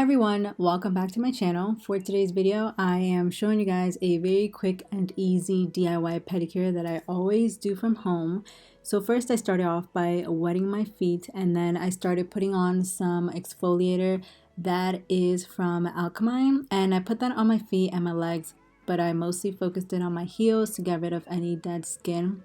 everyone, welcome back to my channel. For today's video, I am showing you guys a very quick and easy DIY pedicure that I always do from home. So first I started off by wetting my feet, and then I started putting on some exfoliator that is from Alkaline, and I put that on my feet and my legs, but I mostly focused it on my heels to get rid of any dead skin.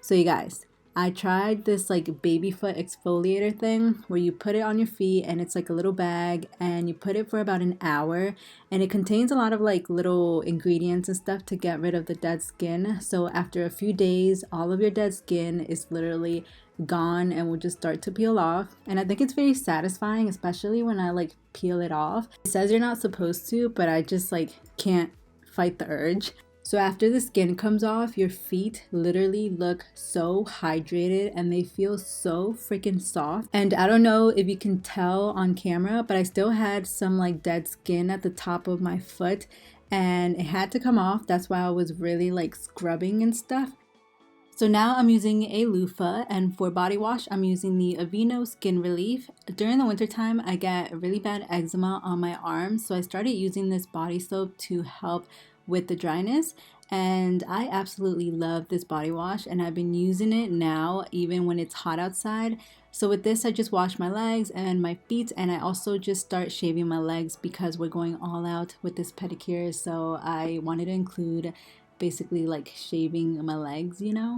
So you guys, I tried this like baby foot exfoliator thing where you put it on your feet and it's like a little bag and you put it for about an hour, and it contains a lot of like little ingredients and stuff to get rid of the dead skin. So after a few days, all of your dead skin is literally gone and will just start to peel off. And I think it's very satisfying, especially when I like peel it off. It says you're not supposed to, but I just like can't fight the urge. So after the skin comes off, your feet literally look so hydrated and they feel so freaking soft. And I don't know if you can tell on camera, but I still had some like dead skin at the top of my foot and it had to come off. That's why I was really like scrubbing and stuff. So now I'm using a loofah, and for body wash I'm using the Aveeno Skin Relief. During the wintertime I get really bad eczema on my arms, so I started using this body soap to help with the dryness, and I absolutely love this body wash and I've been using it now even when it's hot outside. So with this I just wash my legs and my feet, and I also just start shaving my legs because we're going all out with this pedicure, so I wanted to include basically like shaving my legs, you know.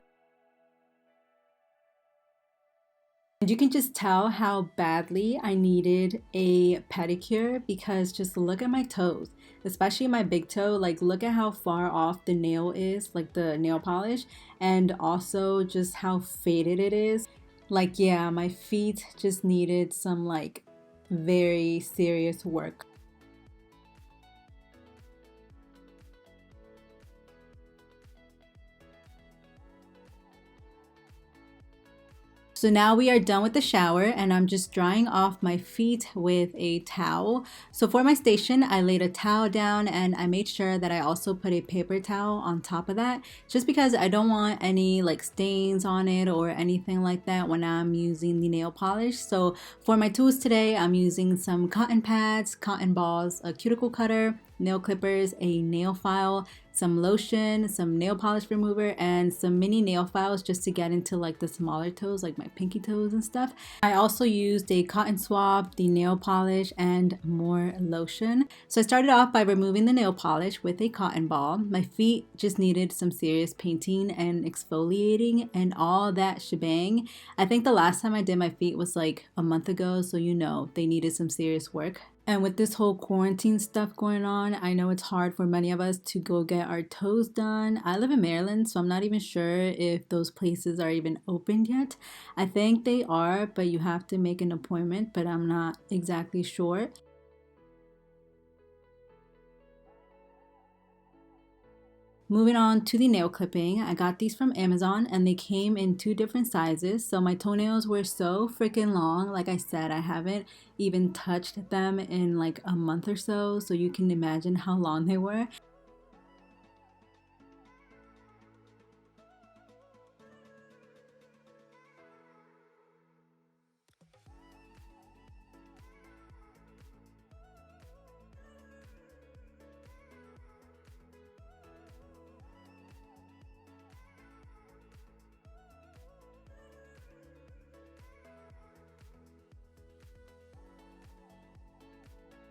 And you can just tell how badly I needed a pedicure because just look at my toes, especially my big toe. Like look at how far off the nail is, like the nail polish, and also just how faded it is. Like yeah, my feet just needed some like very serious work. So now we are done with the shower and I'm just drying off my feet with a towel. So for my station, I laid a towel down and I made sure that I also put a paper towel on top of that, just because I don't want any like stains on it or anything like that when I'm using the nail polish. So for my tools today, I'm using some cotton pads, cotton balls, a cuticle cutter, nail clippers, a nail file, some lotion, some nail polish remover, and some mini nail files just to get into like the smaller toes, like my pinky toes and stuff. I also used a cotton swab, the nail polish, and more lotion. So I started off by removing the nail polish with a cotton ball. My feet just needed some serious painting and exfoliating and all that shebang. I think the last time I did my feet was like a month ago, so you know they needed some serious work. And with this whole quarantine stuff going on, I know it's hard for many of us to go get our toes done. I live in Maryland, so I'm not even sure if those places are even open yet. I think they are, but you have to make an appointment, but I'm not exactly sure. Moving on to the nail clipping, I got these from Amazon and they came in 2 different sizes. So my toenails were so freaking long. Like I said, I haven't even touched them in like a month or so. So you can imagine how long they were.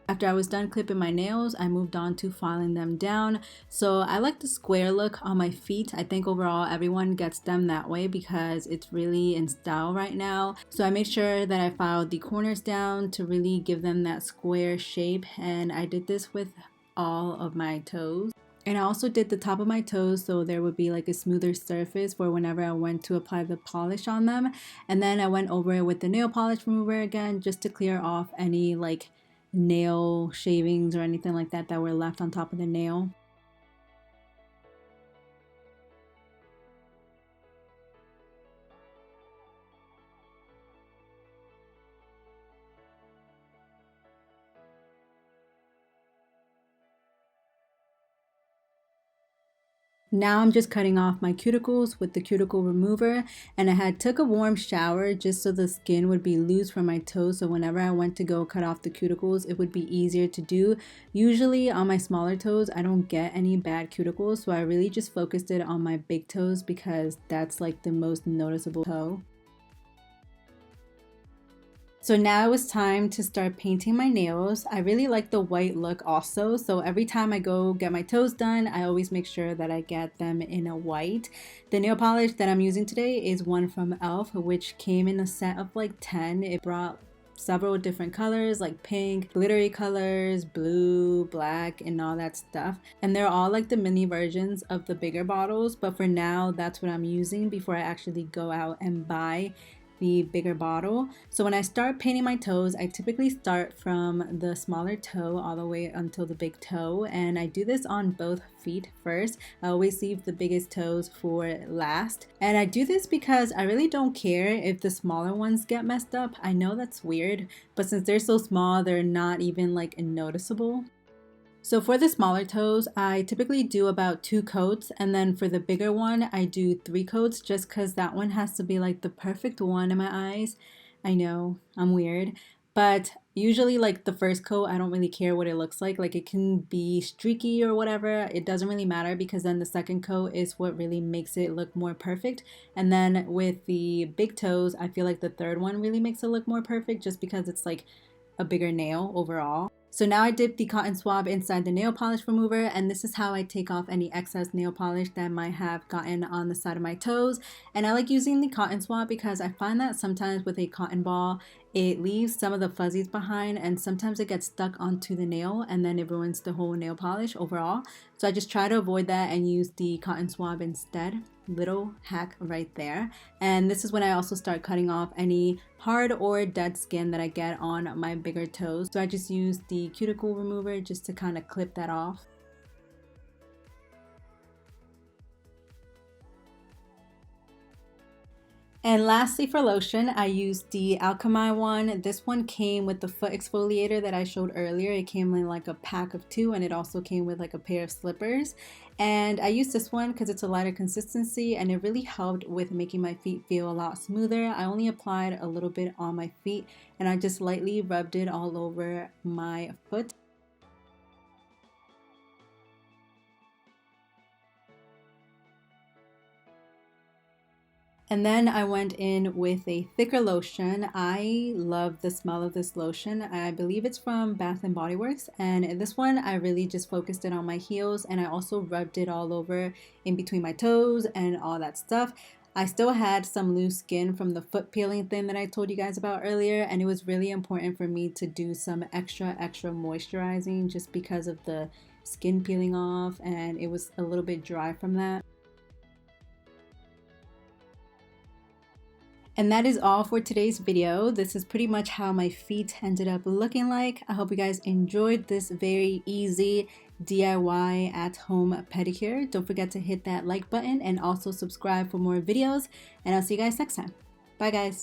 After I was done clipping my nails, I moved on to filing them down. So I like the square look on my feet. I think overall everyone gets them that way because it's really in style right now. So I made sure that I filed the corners down to really give them that square shape, and I did this with all of my toes. And I also did the top of my toes so there would be like a smoother surface for whenever I went to apply the polish on them. And then I went over it with the nail polish remover again just to clear off any like nail shavings or anything like that that were left on top of the nail. Now I'm just cutting off my cuticles with the cuticle remover, and I took a warm shower just so the skin would be loose from my toes, so whenever I went to go cut off the cuticles it would be easier to do. Usually on my smaller toes I don't get any bad cuticles, so I really just focused it on my big toes because that's like the most noticeable toe. So now it was time to start painting my nails. I really like the white look also, so every time I go get my toes done, I always make sure that I get them in a white. The nail polish that I'm using today is one from e.l.f., which came in a set of like 10. It brought several different colors like pink, glittery colors, blue, black, and all that stuff. And they're all like the mini versions of the bigger bottles, but for now that's what I'm using before I actually go out and buy the bigger bottle. So when I start painting my toes, I typically start from the smaller toe all the way until the big toe, and I do this on both feet first. I always leave the biggest toes for last, and I do this because I really don't care if the smaller ones get messed up. I know that's weird, but since they're so small, they're not even like noticeable. So for the smaller toes, I typically do about 2 coats, and then for the bigger one, I do 3 coats just because that one has to be like the perfect one in my eyes. I know, I'm weird, but usually like the first coat, I don't really care what it looks like. Like it can be streaky or whatever, it doesn't really matter because then the second coat is what really makes it look more perfect. And then with the big toes, I feel like the third one really makes it look more perfect just because it's like a bigger nail overall. So now I dip the cotton swab inside the nail polish remover, and this is how I take off any excess nail polish that might have gotten on the side of my toes. And I like using the cotton swab because I find that sometimes with a cotton ball, it leaves some of the fuzzies behind, and sometimes it gets stuck onto the nail and then it ruins the whole nail polish overall. So I just try to avoid that and use the cotton swab instead. Little hack right there. And this is when I also start cutting off any hard or dead skin that I get on my bigger toes. So I just use the cuticle remover just to kind of clip that off. And lastly for lotion, I used the Alchemy one. This one came with the foot exfoliator that I showed earlier. It came in like a pack of 2, and it also came with like a pair of slippers. And I used this one because it's a lighter consistency and it really helped with making my feet feel a lot smoother. I only applied a little bit on my feet and I just lightly rubbed it all over my foot. And then I went in with a thicker lotion. I love the smell of this lotion. I believe it's from Bath and Body Works, and this one I really just focused it on my heels, and I also rubbed it all over in between my toes and all that stuff. I still had some loose skin from the foot peeling thing that I told you guys about earlier, and it was really important for me to do some extra moisturizing just because of the skin peeling off, and it was a little bit dry from that. And that is all for today's video. This is pretty much how my feet ended up looking like. I hope you guys enjoyed this very easy DIY at home pedicure. Don't forget to hit that like button and also subscribe for more videos. And I'll see you guys next time. Bye guys.